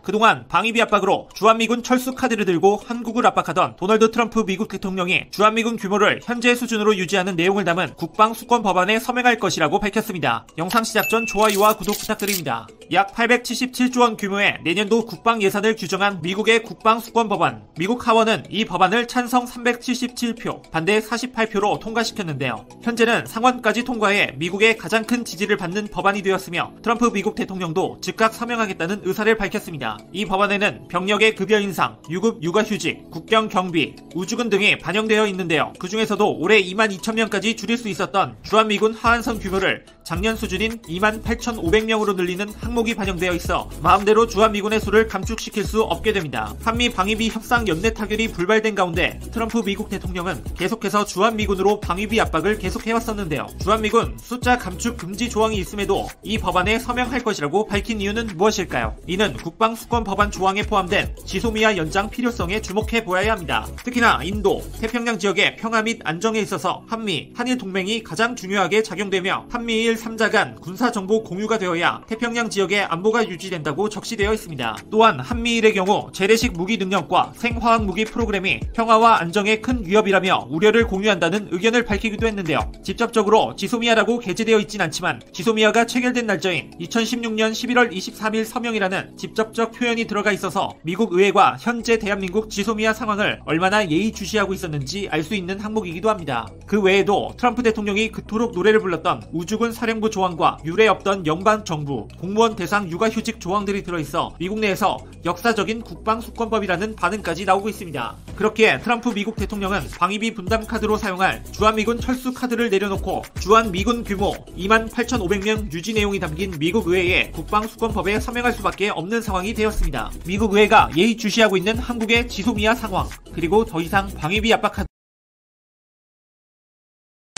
그동안 방위비 압박으로 주한미군 철수 카드를 들고 한국을 압박하던 도널드 트럼프 미국 대통령이 주한미군 규모를 현재 수준으로 유지하는 내용을 담은 국방수권 법안에 서명할 것이라고 밝혔습니다. 영상 시작 전 좋아요와 구독 부탁드립니다. 약 877조 원 규모의 내년도 국방 예산을 규정한 미국의 국방수권 법안. 미국 하원은 이 법안을 찬성 377표, 반대 48표로 통과시켰는데요. 현재는 상원까지 통과해 미국의 가장 큰 지지를 받는 법안이 되었으며 트럼프 미국 대통령도 즉각 서명하겠다는 의사를 밝혔습니다. 이 법안에는 병력의 급여 인상, 유급 육아휴직, 국경 경비, 우주군 등이 반영되어 있는데요. 그 중에서도 올해 22,000명까지 줄일 수 있었던 주한미군 하한선 규모를 작년 수준인 28,500명으로 늘리는 항목이 반영되어 있어 마음대로 주한미군의 수를 감축시킬 수 없게 됩니다. 한미 방위비 협상 연내 타결이 불발된 가운데 트럼프 미국 대통령은 계속해서 주한미군으로 방위비 압박을 계속해왔었는데요. 주한미군 숫자 감축 금지 조항이 있음에도 이 법안에 서명할 것이라고 밝힌 이유는 무엇일까요? 이는 국방수권 법안 조항에 포함된 지소미아 연장 필요성에 주목해 보아야 합니다. 특히나 인도, 태평양 지역의 평화 및 안정에 있어서 한미, 한일 동맹이 가장 중요하게 작용되며 한미일 3자 간 군사정보 공유가 되어야 태평양 지역의 안보가 유지된다고 적시되어 있습니다. 또한 한미일의 경우 재래식 무기 능력과 생화학 무기 프로그램이 평화와 안정에 큰 위협이라며 우려를 공유한다는 의견을 밝히기도 했는데요. 직접적으로 지소미아라고 게재되어 있진 않지만 지소미아가 체결된 날짜인 2016년 11월 23일 서명이라는 직접적 표현이 들어가 있어서 미국 의회가 현재 대한민국 지소미아 상황을 얼마나 예의주시하고 있었는지 알 수 있는 항목이기도 합니다. 그 외에도 트럼프 대통령이 그토록 노래를 불렀던 우주군 사령부 조항과 유례 없던 연방정부, 공무원 대상 육아휴직 조항들이 들어있어 미국 내에서 역사적인 국방수권법이라는 반응까지 나오고 있습니다. 그렇기에 트럼프 미국 대통령은 방위비 분담 카드로 사용할 주한미군 철수 카드를 내려놓고 주한미군 규모 28,500명 유지 내용이 담긴 미국 의회의 국방수권법에 서명할 수밖에 없는 상황이 되었습니다. 미국 의회가 예의주시하고 있는 한국의 지소미아 상황, 그리고 더 이상 방위비 압박 카드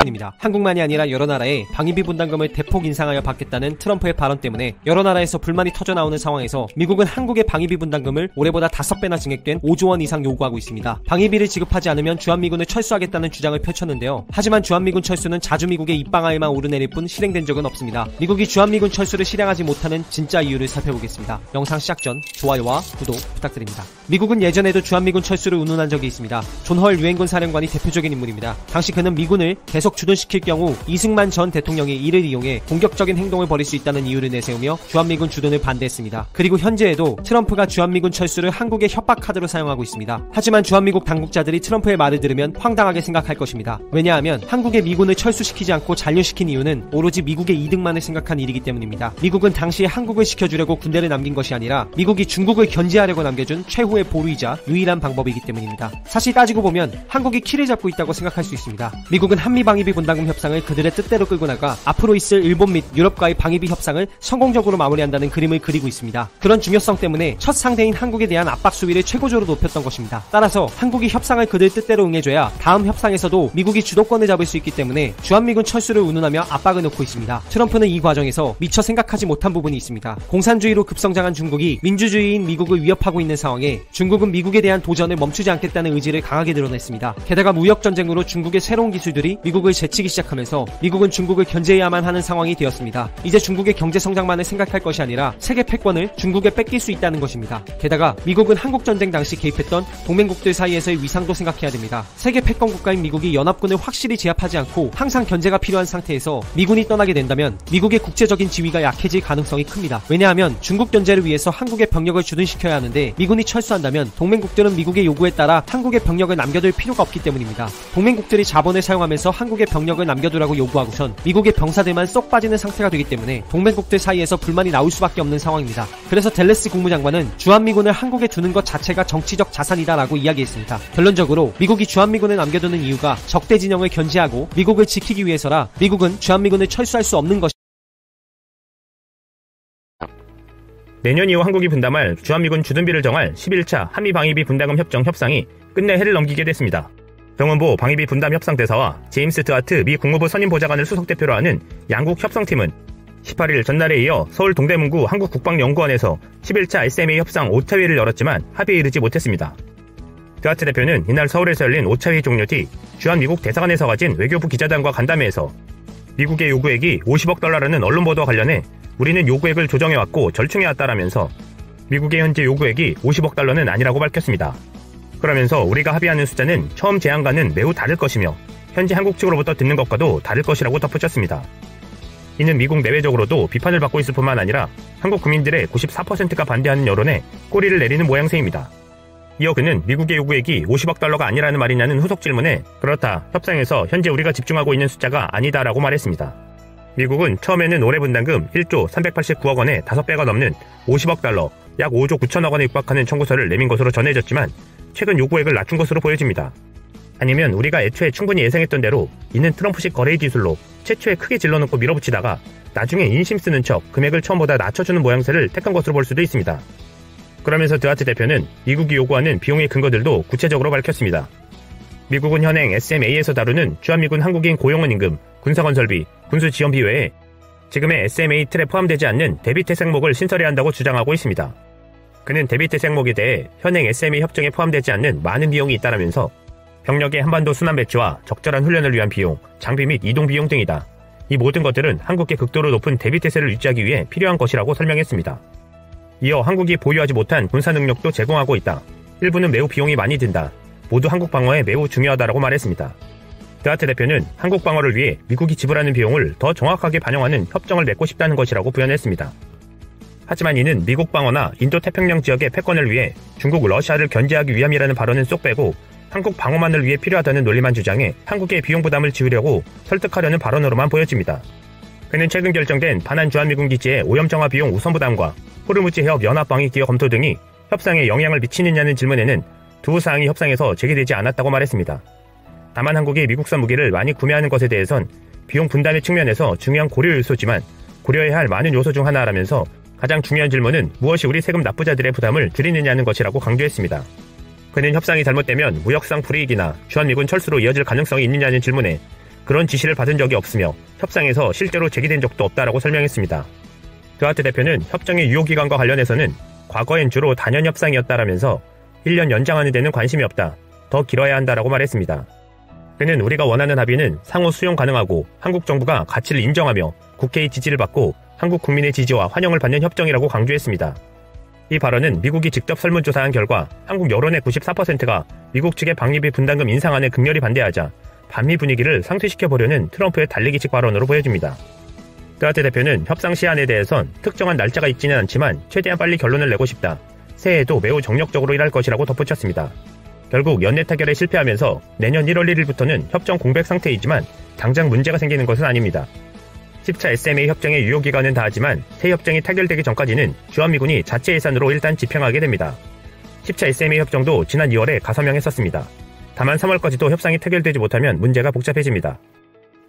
입니다. 한국만이 아니라 여러 나라에 방위비 분담금을 대폭 인상하여 받겠다는 트럼프의 발언 때문에 여러 나라에서 불만이 터져나오는 상황에서 미국은 한국의 방위비 분담금을 올해보다 5배나 증액된 5조 원 이상 요구하고 있습니다. 방위비를 지급하지 않으면 주한미군을 철수하겠다는 주장을 펼쳤는데요. 하지만 주한미군 철수는 자주 미국의 입방아에만 오르내릴 뿐 실행된 적은 없습니다. 미국이 주한미군 철수를 실행하지 못하는 진짜 이유를 살펴보겠습니다. 영상 시작 전 좋아요와 구독 부탁드립니다. 미국은 예전에도 주한미군 철수를 운운한 적이 있습니다. 존 헐 유엔군 사령관이 대표적인 인물입니다. 당시 그는 미군을 계속 주둔시킬 경우 이승만 전 대통령이 이를 이용해 공격적인 행동을 벌일 수 있다는 이유를 내세우며 주한미군 주둔을 반대했습니다. 그리고 현재에도 트럼프가 주한미군 철수를 한국의 협박 카드로 사용하고 있습니다. 하지만 주한미국 당국자들이 트럼프의 말을 들으면 황당하게 생각할 것입니다. 왜냐하면 한국의 미군을 철수시키지 않고 잔류시킨 이유는 오로지 미국의 이득만을 생각한 일이기 때문입니다. 미국은 당시에 한국을 지켜주려고 군대를 남긴 것이 아니라 미국이 중국을 견제하려고 남겨준 최후의 보루이자 유일한 방법이기 때문입니다. 사실 따지고 보면 한국이 키를 잡고 있다고 생각할 수 있습니다. 미국은 한미 방위비 분담금 협상을 그들의 뜻대로 끌고 나가 앞으로 있을 일본 및 유럽과의 방위비 협상을 성공적으로 마무리한다는 그림을 그리고 있습니다. 그런 중요성 때문에 첫 상대인 한국에 대한 압박 수위를 최고조로 높였던 것입니다. 따라서 한국이 협상을 그들 뜻대로 응해줘야 다음 협상에서도 미국이 주도권을 잡을 수 있기 때문에 주한미군 철수를 운운하며 압박을 놓고 있습니다. 트럼프는 이 과정에서 미처 생각하지 못한 부분이 있습니다. 공산주의로 급성장한 중국이 민주주의인 미국을 위협하고 있는 상황에 중국은 미국에 대한 도전을 멈추지 않겠다는 의지를 강하게 드러냈습니다. 게다가 무역전쟁으로 중국의 새로운 기술들이 미국을 제치기 시작하면서 미국은 중국을 견제해야만 하는 상황이 되었습니다. 이제 중국의 경제성장만을 생각할 것이 아니라 세계 패권을 중국에 뺏길 수 있다는 것입니다. 게다가 미국은 한국전쟁 당시 개입했던 동맹국들 사이에서의 위상도 생각해야 됩니다. 세계 패권 국가인 미국이 연합군을 확실히 제압하지 않고 항상 견제가 필요한 상태에서 미군이 떠나게 된다면 미국의 국제적인 지위가 약해질 가능성이 큽니다. 왜냐하면 중국 견제를 위해서 한국의 병력을 주둔시켜야 하는데 미군이 철수한다면 동맹국들은 미국의 요구에 따라 한국의 병력을 남겨둘 필요가 없기 때문입니다. 동맹국들이 자본을 사용하면서 한국의 병력을 남겨두라고 요구하고선 미국의 병사들만 쏙 빠지는 상태가 되기 때문에 동맹국들 사이에서 불만이 나올 수밖에 없는 상황입니다. 그래서 댈러스 국무장관은 주한미군을 한국에 두는 것 자체가 정치적 자산이다라고 이야기했습니다. 결론적으로 미국이 주한미군을 남겨두는 이유가 적대 진영을 견제하고 미국을 지키기 위해서라 미국은 주한미군을 철수할 수 없는 것입니다. 내년 이후 한국이 분담할 주한미군 주둔비를 정할 11차 한미방위비 분담금 협정 협상이 끝내 해를 넘기게 됐습니다. 병원보 방위비 분담 협상 대사와 제임스 드하트 미 국무부 선임보좌관을 수석대표로 하는 양국 협상팀은 18일 전날에 이어 서울 동대문구 한국국방연구원에서 11차 SMA 협상 5차 회의를 열었지만 합의에 이르지 못했습니다. 드하트 대표는 이날 서울에서 열린 5차 회의 종료 뒤 주한미국 대사관에서 가진 외교부 기자단과 간담회에서 미국의 요구액이 $50억 라는 언론 보도와 관련해 우리는 요구액을 조정해왔고 절충해왔다라면서 미국의 현재 요구액이 50억 달러는 아니라고 밝혔습니다. 그러면서 우리가 합의하는 숫자는 처음 제안과는 매우 다를 것이며 현재 한국 측으로부터 듣는 것과도 다를 것이라고 덧붙였습니다. 이는 미국 내외적으로도 비판을 받고 있을 뿐만 아니라 한국 국민들의 94%가 반대하는 여론에 꼬리를 내리는 모양새입니다. 이어 그는 미국의 요구액이 50억 달러가 아니라는 말이냐는 후속 질문에 그렇다, 협상에서 현재 우리가 집중하고 있는 숫자가 아니다라고 말했습니다. 미국은 처음에는 올해 분담금 1조 389억 원의 5배가 넘는 50억 달러, 약 5조 9천억 원에 육박하는 청구서를 내민 것으로 전해졌지만 최근 요구액을 낮춘 것으로 보여집니다. 아니면 우리가 애초에 충분히 예상했던 대로 이는 트럼프식 거래 기술로 최초에 크게 질러놓고 밀어붙이다가 나중에 인심 쓰는 척 금액을 처음보다 낮춰주는 모양새를 택한 것으로 볼 수도 있습니다. 그러면서 드하트 대표는 미국이 요구하는 비용의 근거들도 구체적으로 밝혔습니다. 미국은 현행 SMA에서 다루는 주한미군 한국인 고용원 임금, 군사건설비, 군수지원비 외에 지금의 SMA 틀에 포함되지 않는 대비태 생목을 신설해야 한다고 주장하고 있습니다. 그는 대비태 생목에 대해 현행 SMA 협정에 포함되지 않는 많은 비용이 있다라면서 병력의 한반도 순환 배치와 적절한 훈련을 위한 비용, 장비 및 이동 비용 등이다. 이 모든 것들은 한국의 극도로 높은 대비태세를 유지하기 위해 필요한 것이라고 설명했습니다. 이어 한국이 보유하지 못한 군사 능력도 제공하고 있다. 일부는 매우 비용이 많이 든다. 모두 한국 방어에 매우 중요하다라고 말했습니다. 드하트 대표는 한국 방어를 위해 미국이 지불하는 비용을 더 정확하게 반영하는 협정을 맺고 싶다는 것이라고 부연했습니다. 하지만 이는 미국 방어나 인도태평양 지역의 패권을 위해 중국, 러시아를 견제하기 위함이라는 발언은 쏙 빼고 한국 방어만을 위해 필요하다는 논리만 주장해 한국의 비용 부담을 지우려고 설득하려는 발언으로만 보여집니다. 그는 최근 결정된 반한 주한미군 기지의 오염 정화 비용 우선 부담과 호르무즈 해협 연합 방위 기여 검토 등이 협상에 영향을 미치느냐는 질문에는 두 사항이 협상에서 제기되지 않았다고 말했습니다. 다만 한국이 미국산 무기를 많이 구매하는 것에 대해선 비용 분담의 측면에서 중요한 고려 요소지만 고려해야 할 많은 요소 중 하나라면서 가장 중요한 질문은 무엇이 우리 세금 납부자들의 부담을 줄이느냐는 것이라고 강조했습니다. 그는 협상이 잘못되면 무역상 불이익이나 주한미군 철수로 이어질 가능성이 있느냐는 질문에 그런 지시를 받은 적이 없으며 협상에서 실제로 제기된 적도 없다라고 설명했습니다. 드하트 대표는 협정의 유효기간과 관련해서는 과거엔 주로 단연 협상이었다라면서 1년 연장하는 데는 관심이 없다. 더 길어야 한다라고 말했습니다. 그는 우리가 원하는 합의는 상호 수용 가능하고 한국 정부가 가치를 인정하며 국회의 지지를 받고 한국 국민의 지지와 환영을 받는 협정이라고 강조했습니다. 이 발언은 미국이 직접 설문조사한 결과 한국 여론의 94%가 미국 측의 방위비 분담금 인상안에 극렬히 반대하자 반미 분위기를 상쇄시켜보려는 트럼프의 달리기식 발언으로 보여집니다. 드하트 대표는 협상 시한에 대해선 특정한 날짜가 있지는 않지만 최대한 빨리 결론을 내고 싶다. 새해에도 매우 정력적으로 일할 것이라고 덧붙였습니다. 결국 연내 타결에 실패하면서 내년 1월 1일부터는 협정 공백 상태이지만 당장 문제가 생기는 것은 아닙니다. 10차 SMA 협정의 유효기간은 다하지만 새 협정이 타결되기 전까지는 주한미군이 자체 예산으로 일단 집행하게 됩니다. 10차 SMA 협정도 지난 2월에 가서명했었습니다. 다만 3월까지도 협상이 타결되지 못하면 문제가 복잡해집니다.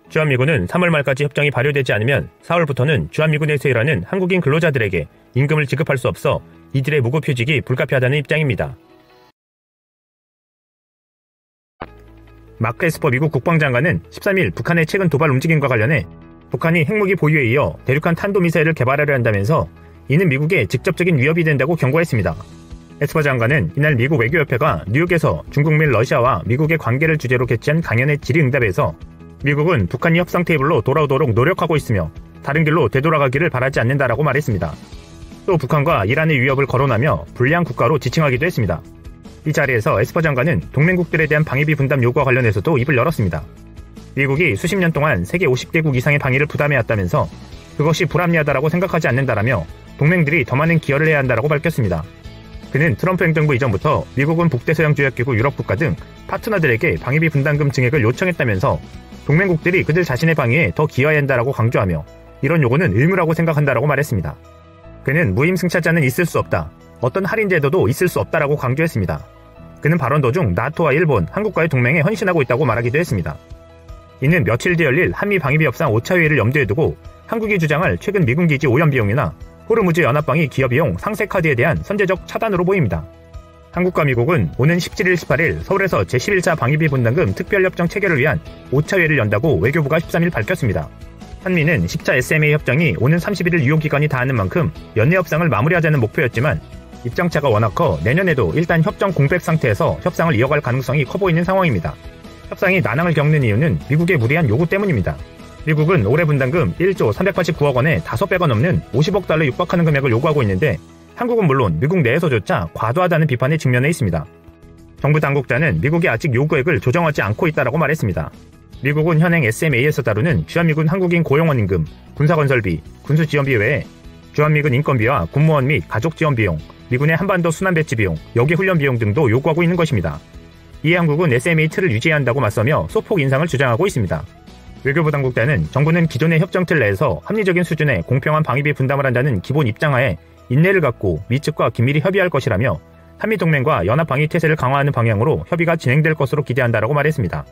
주한미군은 3월 말까지 협정이 발효되지 않으면 4월부터는 주한미군에서 일하는 한국인 근로자들에게 임금을 지급할 수 없어 이들의 무급휴직이 불가피하다는 입장입니다. 마크 에스퍼 미국 국방장관은 13일 북한의 최근 도발 움직임과 관련해 북한이 핵무기 보유에 이어 대륙간 탄도미사일을 개발하려 한다면서 이는 미국에 직접적인 위협이 된다고 경고했습니다. 에스퍼 장관은 이날 미국 외교협회가 뉴욕에서 중국 및 러시아와 미국의 관계를 주제로 개최한 강연의 질의응답에서 미국은 북한이 협상 테이블로 돌아오도록 노력하고 있으며 다른 길로 되돌아가기를 바라지 않는다라고 말했습니다. 또 북한과 이란의 위협을 거론하며 불리한 국가로 지칭하기도 했습니다. 이 자리에서 에스퍼 장관은 동맹국들에 대한 방위비 분담 요구와 관련해서도 입을 열었습니다. 미국이 수십 년 동안 세계 50개국 이상의 방위를 부담해왔다면서 그것이 불합리하다라고 생각하지 않는다라며 동맹들이 더 많은 기여를 해야 한다라고 밝혔습니다. 그는 트럼프 행정부 이전부터 미국은 북대서양조약기구 유럽국가 등 파트너들에게 방위비 분담금 증액을 요청했다면서 동맹국들이 그들 자신의 방위에 더 기여해야 한다라고 강조하며 이런 요구는 의무라고 생각한다라고 말했습니다. 그는 무임승차자는 있을 수 없다. 어떤 할인 제도도 있을 수 없다라고 강조했습니다. 그는 발언 도중 나토와 일본, 한국과의 동맹에 헌신하고 있다고 말하기도 했습니다. 이는 며칠 뒤 열릴 한미 방위비 협상 5차 회의를 염두에 두고 한국이 주장할 최근 미군 기지 오염 비용이나 호르무즈 연합방위 기여 비용 상세 카드에 대한 선제적 차단으로 보입니다. 한국과 미국은 오는 17일, 18일 서울에서 제11차 방위비 분담금 특별협정 체결을 위한 5차 회의를 연다고 외교부가 13일 밝혔습니다. 한미는 10차 SMA 협정이 오는 31일 유효기간이 다하는 만큼 연내 협상을 마무리하자는 목표였지만 입장차가 워낙 커 내년에도 일단 협정 공백 상태에서 협상을 이어갈 가능성이 커 보이는 상황입니다. 협상이 난항을 겪는 이유는 미국의 무리한 요구 때문입니다. 미국은 올해 분담금 1조 389억 원에 5배가 넘는 50억 달러 육박하는 금액을 요구하고 있는데 한국은 물론 미국 내에서조차 과도하다는 비판에 직면해 있습니다. 정부 당국자는 미국이 아직 요구액을 조정하지 않고 있다고 말했습니다. 미국은 현행 SMA에서 다루는 주한미군 한국인 고용원 임금, 군사건설비, 군수지원비 외에 주한미군 인건비와 군무원 및 가족지원 비용, 미군의 한반도 순환배치 비용, 여기훈련 비용 등도 요구하고 있는 것입니다. 이에 한국은 SMA 틀을 유지해야 한다고 맞서며 소폭 인상을 주장하고 있습니다. 외교부 당국자는 정부는 기존의 협정 틀 내에서 합리적인 수준의 공평한 방위비 분담을 한다는 기본 입장하에 인내를 갖고 미 측과 긴밀히 협의할 것이라며 한미동맹과 연합방위태세를 강화하는 방향으로 협의가 진행될 것으로 기대한다라고 말했습니다.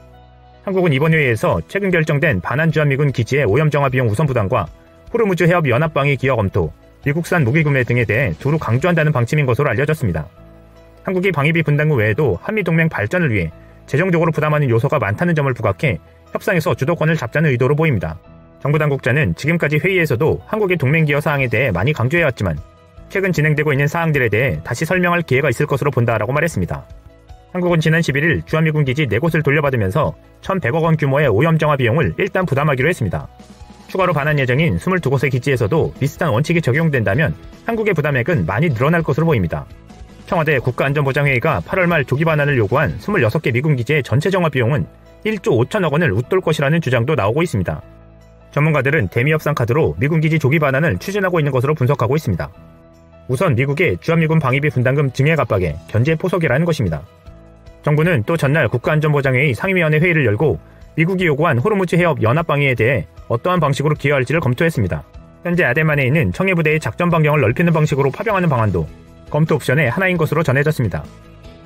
한국은 이번 회의에서 최근 결정된 반한 주한미군 기지의 오염 정화 비용 우선 부담과 호르무즈 해협 연합방위 기여 검토, 미국산 무기 구매 등에 대해 두루 강조한다는 방침인 것으로 알려졌습니다. 한국이 방위비 분담금 외에도 한미동맹 발전을 위해 재정적으로 부담하는 요소가 많다는 점을 부각해 협상에서 주도권을 잡자는 의도로 보입니다. 정부 당국자는 지금까지 회의에서도 한국의 동맹 기여 사항에 대해 많이 강조해왔지만 최근 진행되고 있는 사항들에 대해 다시 설명할 기회가 있을 것으로 본다라고 말했습니다. 한국은 지난 11일 주한미군 기지 4곳을 돌려받으면서 1,100억 원 규모의 오염 정화 비용을 일단 부담하기로 했습니다. 추가로 반환 예정인 22곳의 기지에서도 비슷한 원칙이 적용된다면 한국의 부담액은 많이 늘어날 것으로 보입니다. 청와대 국가안전보장회의가 8월 말 조기 반환을 요구한 26개 미군 기지의 전체 정화 비용은 1조 5천억 원을 웃돌 것이라는 주장도 나오고 있습니다. 전문가들은 대미협상 카드로 미군 기지 조기 반환을 추진하고 있는 것으로 분석하고 있습니다. 우선 미국의 주한미군 방위비 분담금 증액 압박에 견제 포석이라는 것입니다. 정부는 또 전날 국가안전보장회의 상임위원회 회의를 열고 미국이 요구한 호르무즈 해협 연합방위에 대해 어떠한 방식으로 기여할지를 검토했습니다. 현재 아덴만에 있는 청해부대의 작전 반경을 넓히는 방식으로 파병하는 방안도 검토 옵션의 하나인 것으로 전해졌습니다.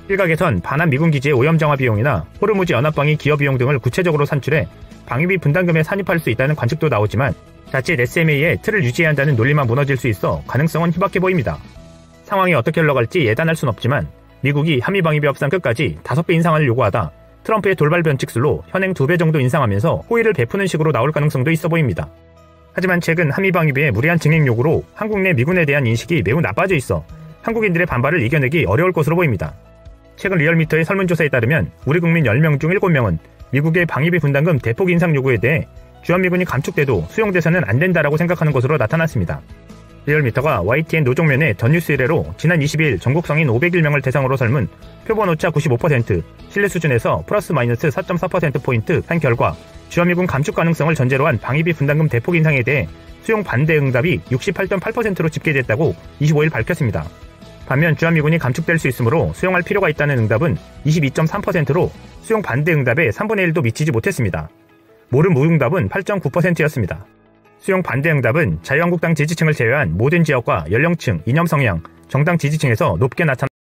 일각에선 반한 미군 기지의 오염 정화 비용이나 호르무즈 연합방위 기여 비용 등을 구체적으로 산출해 방위비 분담금에 산입할 수 있다는 관측도 나오지만 자칫 SMA의 틀을 유지해야 한다는 논리만 무너질 수 있어 가능성은 희박해 보입니다. 상황이 어떻게 흘러갈지 예단할 순 없지만 미국이 한미방위비 협상 끝까지 5배 인상을 요구하다 트럼프의 돌발 변칙술로 현행 2배 정도 인상하면서 호의를 베푸는 식으로 나올 가능성도 있어 보입니다. 하지만 최근 한미방위비의 무리한 증액 요구로 한국 내 미군에 대한 인식이 매우 나빠져 있어 한국인들의 반발을 이겨내기 어려울 것으로 보입니다. 최근 리얼미터의 설문조사에 따르면 우리 국민 10명 중 7명은 미국의 방위비 분담금 대폭 인상 요구에 대해 주한미군이 감축돼도 수용돼서는 안 된다라고 생각하는 것으로 나타났습니다. 리얼미터가 YTN 노종면의 더 뉴스 1회로 지난 22일 전국 성인 501명을 대상으로 설문 표본 오차 95%, 신뢰 수준에서 플러스 마이너스 4.4%포인트 한 결과 주한미군 감축 가능성을 전제로 한 방위비 분담금 대폭 인상에 대해 수용 반대 응답이 68.8%로 집계됐다고 25일 밝혔습니다. 반면 주한미군이 감축될 수 있으므로 수용할 필요가 있다는 응답은 22.3%로 수용 반대 응답의 3분의 1도 미치지 못했습니다. 모른 무응답은 8.9%였습니다. 수용 반대 응답은 자유한국당 지지층을 제외한 모든 지역과 연령층, 이념 성향, 정당 지지층에서 높게 나타났습니다.